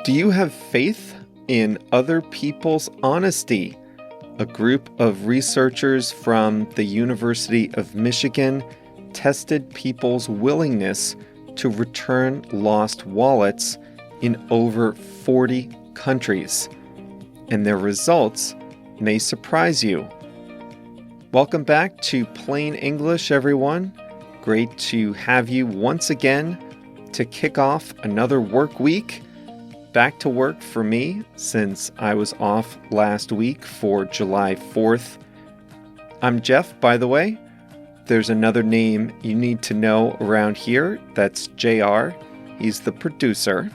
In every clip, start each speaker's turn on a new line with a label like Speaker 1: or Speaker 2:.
Speaker 1: Do you have faith in other people's honesty? A group of researchers from the University of Michigan tested people's willingness to return lost wallets in over 40 countries. And their results may surprise you. Welcome back to Plain English, everyone. Great to have you once again to kick off another work week. Back to work for me since I was off last week for July 4th. I'm Jeff, by the way. There's another name you need to know around here. That's JR. He's the producer.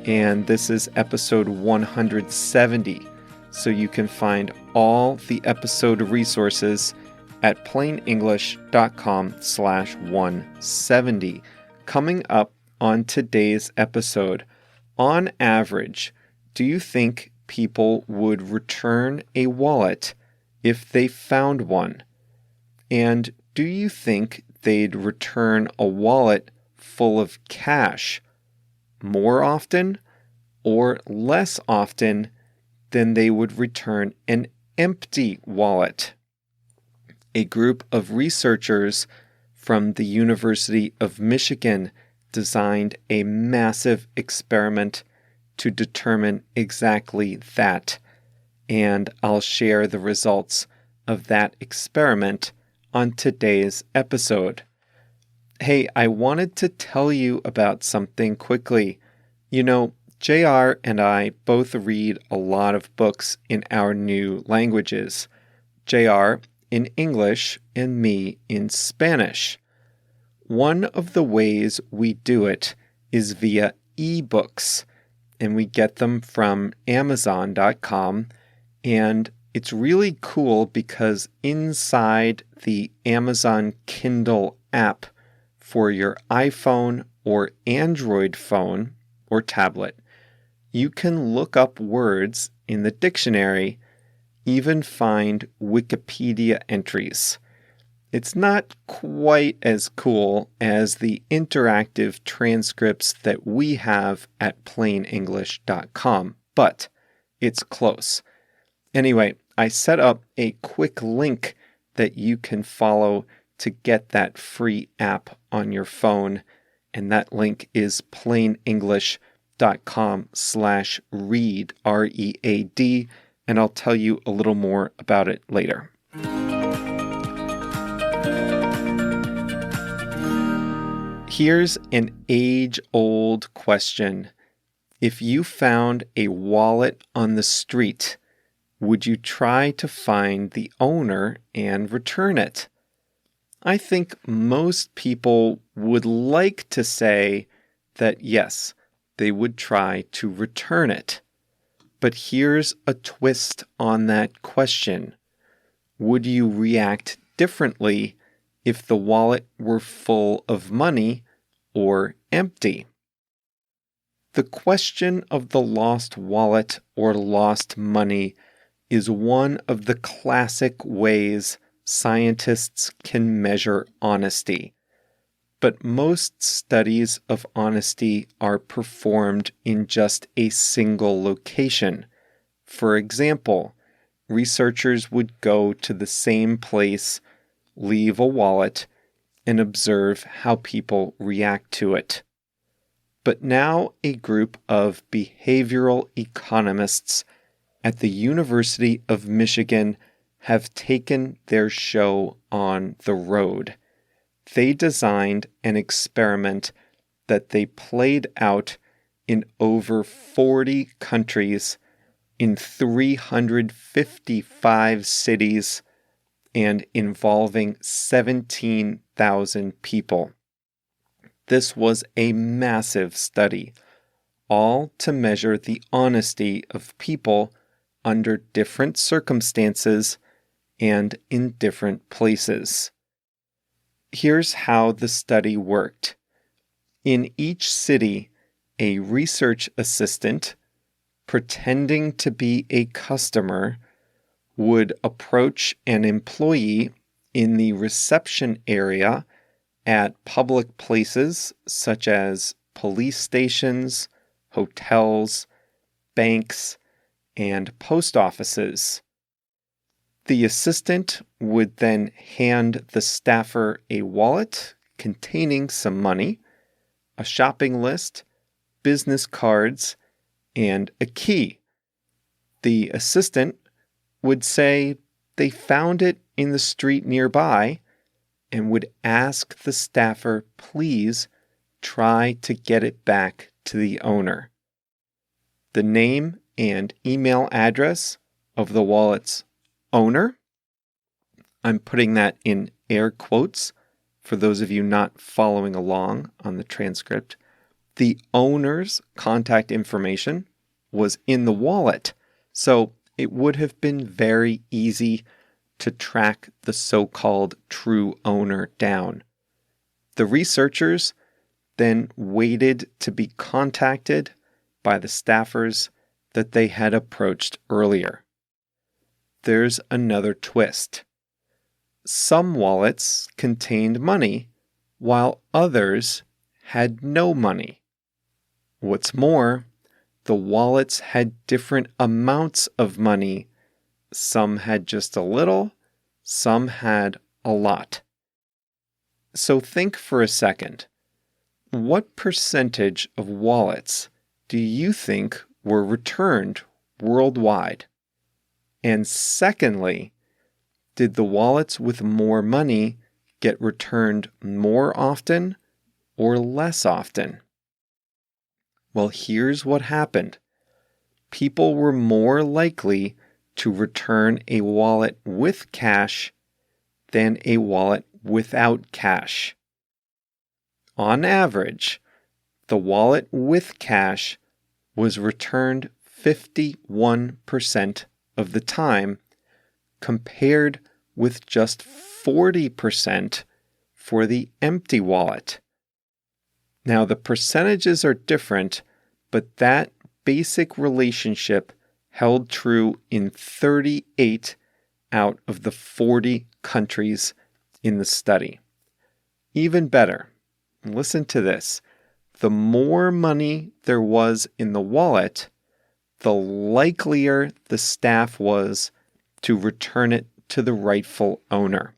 Speaker 1: And this is episode 170. So you can find all the episode resources at plainenglish.com/170. Coming up on today's episode, on average, do you think people would return a wallet if they found one? And do you think they'd return a wallet full of cash more often or less often than they would return an empty wallet? A group of researchers from the University of Michigan designed a massive experiment to determine exactly that, and I'll share the results of that experiment on today's episode. Hey, I wanted to tell you about something quickly. You know, JR and I both read a lot of books in our new languages. JR in English and me in Spanish. One of the ways we do it is via ebooks, and we get them from Amazon.com, and it's really cool because inside the Amazon Kindle app for your iPhone or Android phone or tablet, you can look up words in the dictionary, even find Wikipedia entries. It's not quite as cool as the interactive transcripts that we have at plainenglish.com, but it's close. Anyway, I set up a quick link that you can follow to get that free app on your phone, and that link is plainenglish.com/read, R-E-A-D, and I'll tell you a little more about it later. Here's an age-old question. If you found a wallet on the street, would you try to find the owner and return it? I think most people would like to say that yes, they would try to return it. But here's a twist on that question. Would you react differently if the wallet were full of money or empty? The question of the lost wallet or lost money is one of the classic ways scientists can measure honesty. But most studies of honesty are performed in just a single location. For example, researchers would go to the same place, leave a wallet, and observe how people react to it. But now a group of behavioral economists at the University of Michigan have taken their show on the road. They designed an experiment that they played out in over 40 countries, in 355 cities, and involving 17,000 people. This was a massive study, all to measure the honesty of people under different circumstances and in different places. Here's how the study worked. In each city, a research assistant, pretending to be a customer, would approach an employee in the reception area at public places such as police stations, hotels, banks, and post offices. The assistant would then hand the staffer a wallet containing some money, a shopping list, business cards, and a key. The assistant would say they found it in the street nearby and would ask the staffer, please try to get it back to the owner. The name and email address of the wallet's owner, I'm putting that in air quotes for those of you not following along on the transcript. The owner's contact information was in the wallet, so it would have been very easy to track the so-called true owner down. The researchers then waited to be contacted by the staffers that they had approached earlier. There's another twist. Some wallets contained money, while others had no money. What's more, the wallets had different amounts of money. Some had just a little, some had a lot. So think for a second. What percentage of wallets do you think were returned worldwide? And secondly, did the wallets with more money get returned more often or less often? Well, here's what happened. People were more likely to return a wallet with cash than a wallet without cash. On average, the wallet with cash was returned 51% of the time, compared with just 40% for the empty wallet. Now, the percentages are different, but that basic relationship held true in 38 out of the 40 countries in the study. Even better, listen to this. The more money there was in the wallet, the likelier the staff was to return it to the rightful owner.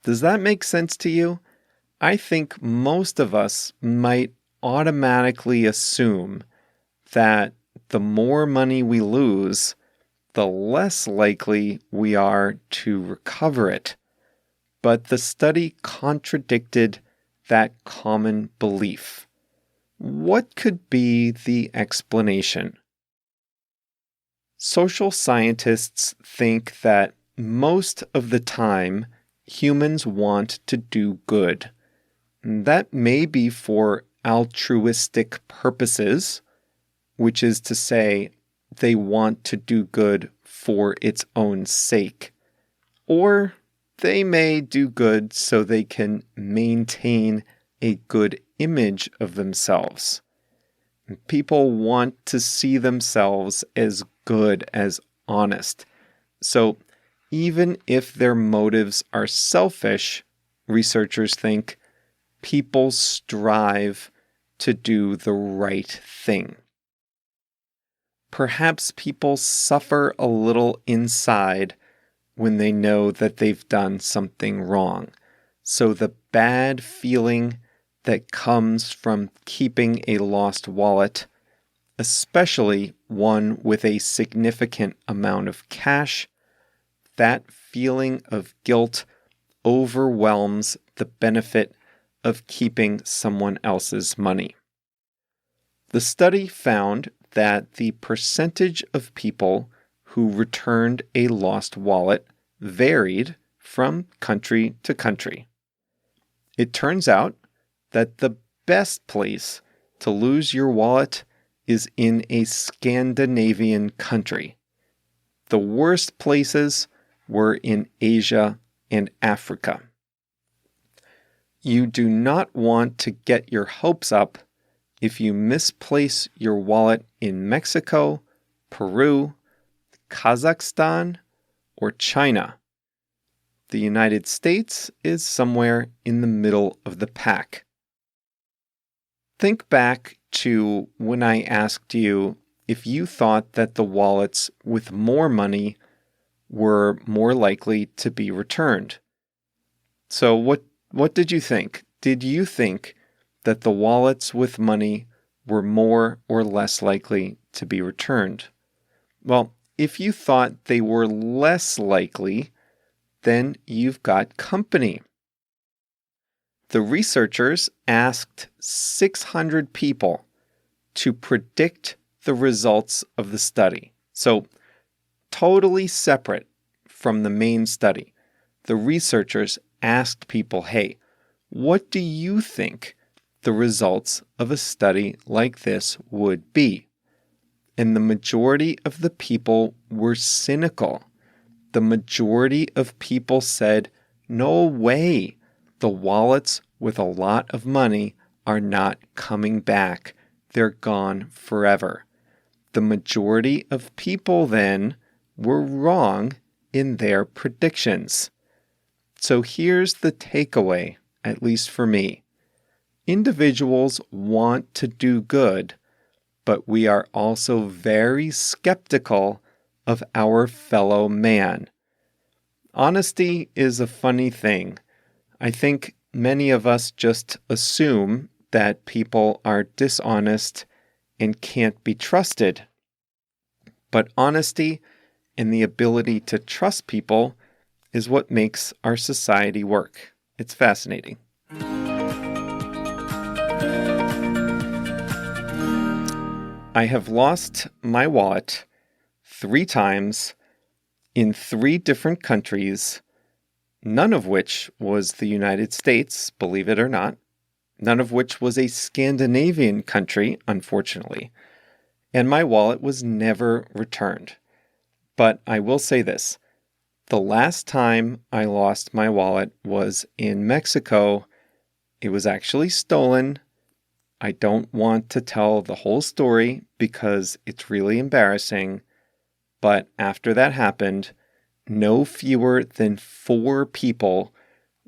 Speaker 1: Does that make sense to you? I think most of us might automatically assume that the more money we lose, the less likely we are to recover it. But the study contradicted that common belief. What could be the explanation? Social scientists think that most of the time humans want to do good. That may be for altruistic purposes, which is to say, they want to do good for its own sake. Or they may do good so they can maintain a good image of themselves. People want to see themselves as good, as honest. So even if their motives are selfish, researchers think people strive to do the right thing. Perhaps people suffer a little inside when they know that they've done something wrong. So the bad feeling that comes from keeping a lost wallet, especially one with a significant amount of cash, that feeling of guilt overwhelms the benefit of keeping someone else's money. The study found that the percentage of people who returned a lost wallet varied from country to country. It turns out that the best place to lose your wallet is in a Scandinavian country. The worst places were in Asia and Africa. You do not want to get your hopes up if you misplace your wallet in Mexico, Peru, Kazakhstan, or China. The United States is somewhere in the middle of the pack. Think back to when I asked you if you thought that the wallets with more money were more likely to be returned. So what did you think? Did you think that the wallets with money were more or less likely to be returned? Well, if you thought they were less likely, then you've got company. The researchers asked 600 people to predict the results of the study. So, totally separate from the main study. The researchers asked people, hey, what do you think the results of a study like this would be? And the majority of the people were cynical. The majority of people said, no way, the wallets with a lot of money are not coming back. They're gone forever. The majority of people then were wrong in their predictions. So here's the takeaway, at least for me. Individuals want to do good, but we are also very skeptical of our fellow man. Honesty is a funny thing. I think many of us just assume that people are dishonest and can't be trusted. But honesty and the ability to trust people is what makes our society work. It's fascinating. I have lost my wallet 3 times in 3 different countries, none of which was the United States, believe it or not, none of which was a Scandinavian country, unfortunately, and my wallet was never returned. But I will say this, the last time I lost my wallet was in Mexico. It was actually stolen. I don't want to tell the whole story because it's really embarrassing, but after that happened, no fewer than 4 people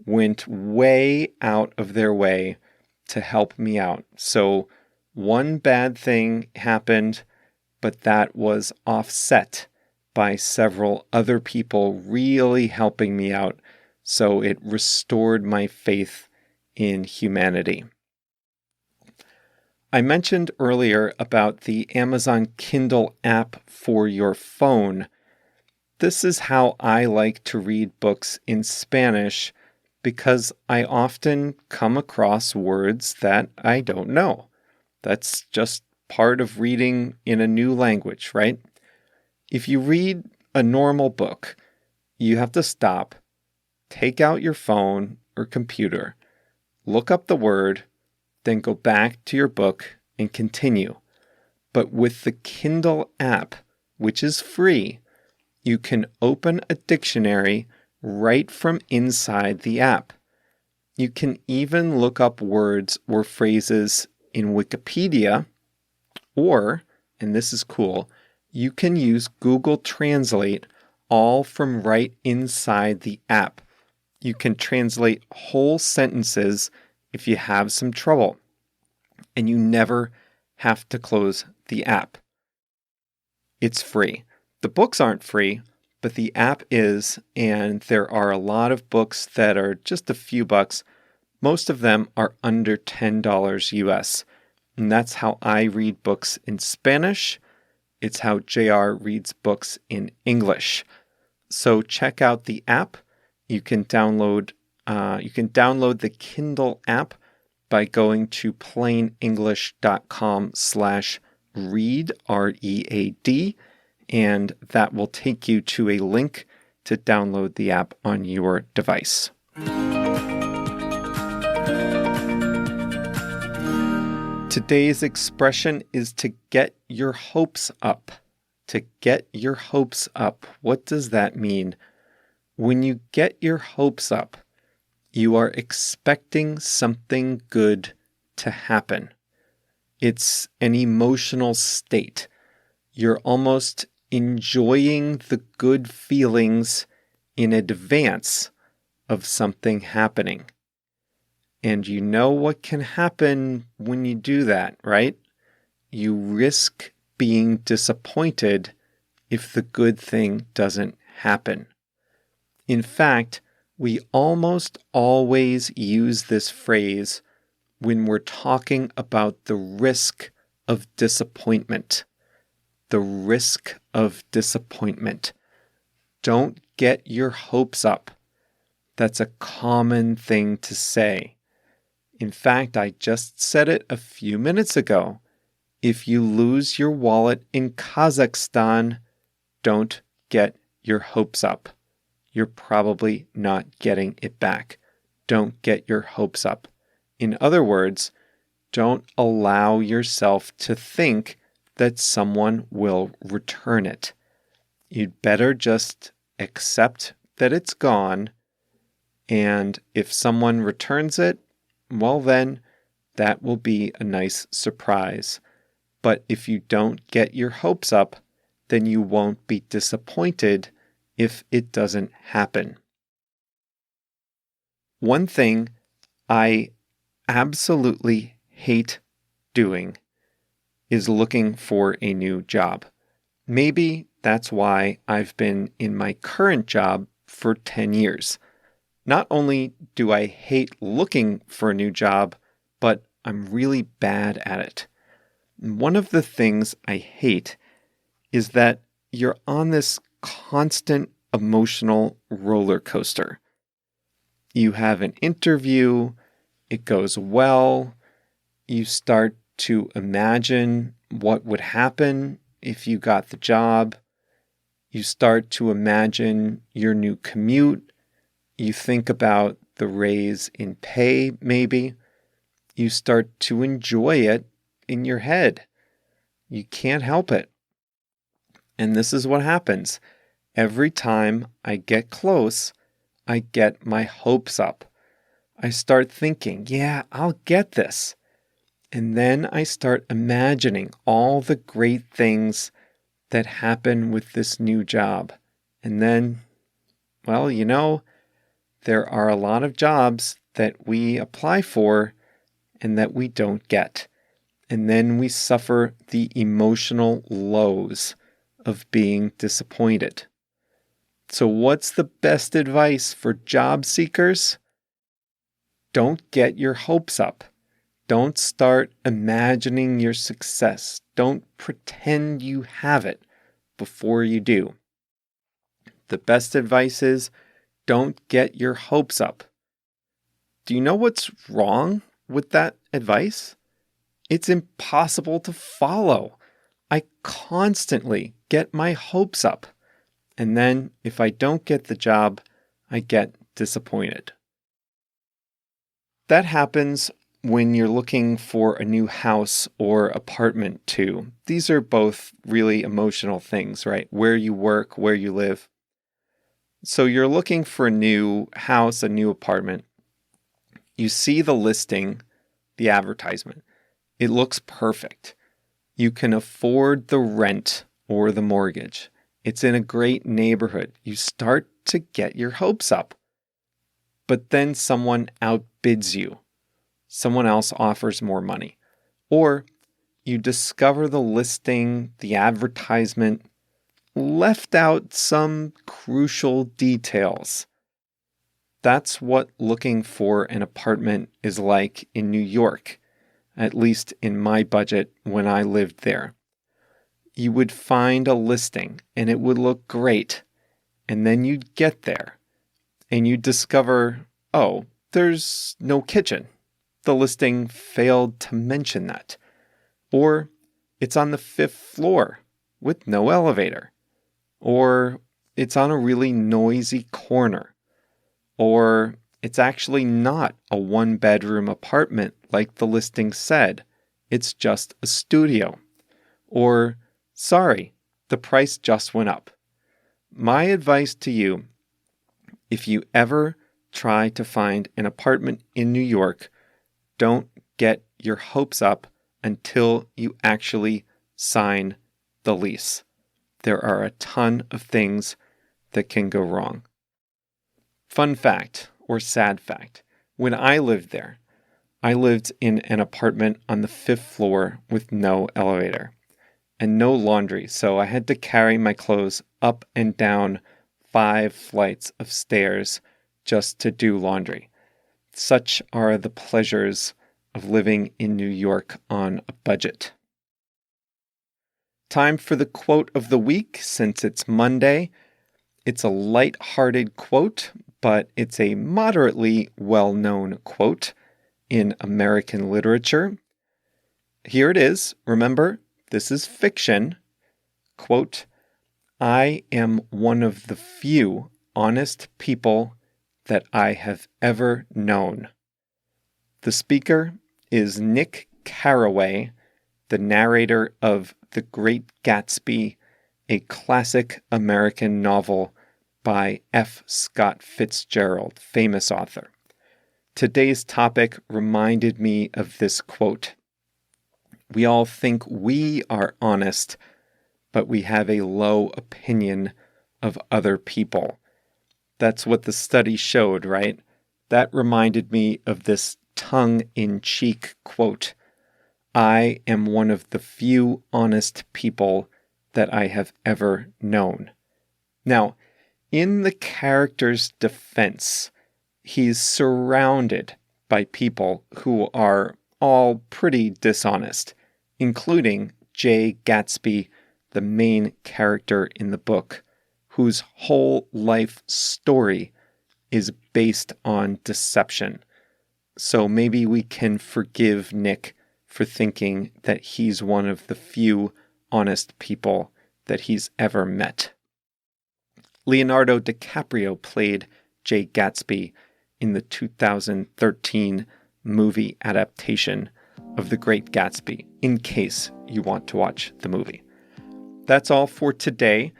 Speaker 1: went way out of their way to help me out. So one bad thing happened, but that was offset by several other people really helping me out. So it restored my faith in humanity. I mentioned earlier about the Amazon Kindle app for your phone. This is how I like to read books in Spanish because I often come across words that I don't know. That's just part of reading in a new language, right? If you read a normal book, you have to stop, take out your phone or computer, look up the word, then go back to your book and continue. But with the Kindle app, which is free, you can open a dictionary right from inside the app. You can even look up words or phrases in Wikipedia, or, and this is cool, you can use Google Translate all from right inside the app. You can translate whole sentences if you have some trouble, and you never have to close the app. It's free. The books aren't free, but the app is, and there are a lot of books that are just a few bucks. Most of them are under $10 US, and that's how I read books in Spanish. It's how JR reads books in English. So check out the app. You can download the Kindle app by going to plainenglish.com/read, R-E-A-D, and that will take you to a link to download the app on your device. Today's expression is to get your hopes up. To get your hopes up. What does that mean? When you get your hopes up, you are expecting something good to happen. It's an emotional state. You're almost enjoying the good feelings in advance of something happening. And you know what can happen when you do that, right? you risk being disappointed if the good thing doesn't happen. In fact, we almost always use this phrase when we're talking about the risk of disappointment. The risk of disappointment. Don't get your hopes up. That's a common thing to say. In fact, I just said it a few minutes ago. If you lose your wallet in Kazakhstan, don't get your hopes up. You're probably not getting it back. Don't get your hopes up. In other words, don't allow yourself to think that someone will return it. You'd better just accept that it's gone, and if someone returns it, well then, that will be a nice surprise. But if you don't get your hopes up, then you won't be disappointed if it doesn't happen. One thing I absolutely hate doing is looking for a new job. Maybe that's why I've been in my current job for 10 years. Not only do I hate looking for a new job, but I'm really bad at it. One of the things I hate is that you're on this constant emotional roller coaster. You have an interview, it goes well, you start to imagine what would happen if you got the job, you start to imagine your new commute, you think about the raise in pay maybe, you start to enjoy it in your head. You can't help it. And this is what happens. Every time I get close, I get my hopes up. I start thinking, yeah, I'll get this. And then I start imagining all the great things that happen with this new job. And then, well, there are a lot of jobs that we apply for and that we don't get. And then we suffer the emotional lows of being disappointed. So what's the best advice for job seekers? Don't get your hopes up. Don't start imagining your success. Don't pretend you have it before you do. The best advice is don't get your hopes up. Do you know what's wrong with that advice? It's impossible to follow. I constantly get my hopes up. And then if I don't get the job, I get disappointed. That happens when you're looking for a new house or apartment too. These are both really emotional things, right? Where you work, where you live. So you're looking for a new house, a new apartment. You see the listing, the advertisement. It looks perfect. You can afford the rent or the mortgage. It's in a great neighborhood. You start to get your hopes up. But then someone outbids you. Someone else offers more money. Or you discover the listing, the advertisement, left out some crucial details. That's what looking for an apartment is like in New York, at least in my budget when I lived there. You would find a listing and it would look great. And then you'd get there and you'd discover, oh, there's no kitchen. The listing failed to mention that. Or it's on the 5th floor with no elevator. Or it's on a really noisy corner. Or it's actually not a 1-bedroom apartment like the listing said. It's just a studio. Or, sorry, the price just went up. My advice to you, if you ever try to find an apartment in New York, don't get your hopes up until you actually sign the lease. There are a ton of things that can go wrong. Fun fact or sad fact, when I lived there, I lived in an apartment on the 5th floor with no elevator and no laundry, so I had to carry my clothes up and down 5 flights of stairs just to do laundry. Such are the pleasures of living in New York on a budget. Time for the quote of the week since it's Monday. It's a light-hearted quote, but it's a moderately well-known quote in American literature. Here it is. Remember, this is fiction. Quote, I am one of the few honest people that I have ever known. The speaker is Nick Carraway, the narrator of The Great Gatsby, a classic American novel by F. Scott Fitzgerald, famous author. Today's topic reminded me of this quote. We all think we are honest, but we have a low opinion of other people. That's what the study showed, right? That reminded me of this tongue-in-cheek quote. I am one of the few honest people that I have ever known. Now, in the character's defense, he's surrounded by people who are all pretty dishonest, including Jay Gatsby, the main character in the book, whose whole life story is based on deception. So maybe we can forgive Nick for thinking that he's one of the few honest people that he's ever met. Leonardo DiCaprio played Jay Gatsby in the 2013 movie adaptation of The Great Gatsby, in case you want to watch the movie. That's all for today.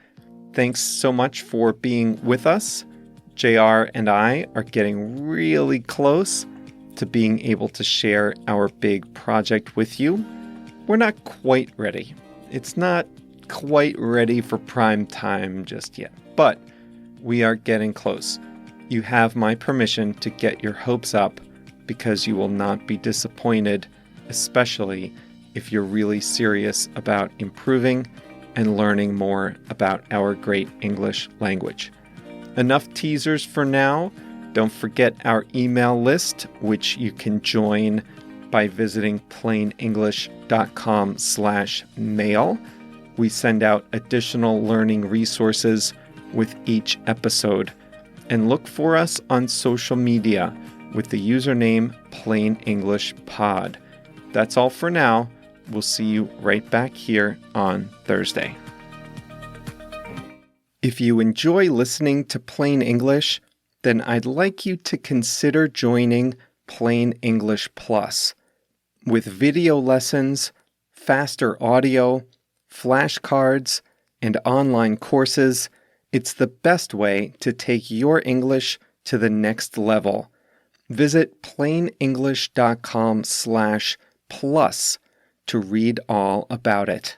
Speaker 1: Thanks so much for being with us. JR and I are getting really close to being able to share our big project with you. We're not quite ready. It's not quite ready for prime time just yet, but we are getting close. You have my permission to get your hopes up because you will not be disappointed, especially if you're really serious about improving and learning more about our great English language. Enough teasers for now. Don't forget our email list, which you can join by visiting plainenglish.com/mail. We send out additional learning resources with each episode. And look for us on social media with the username Plain English Pod. That's all for now. We'll see you right back here on Thursday. If you enjoy listening to Plain English, then I'd like you to consider joining Plain English Plus. With video lessons, faster audio, flashcards, and online courses, it's the best way to take your English to the next level. Visit plainenglish.com/plus to read all about it.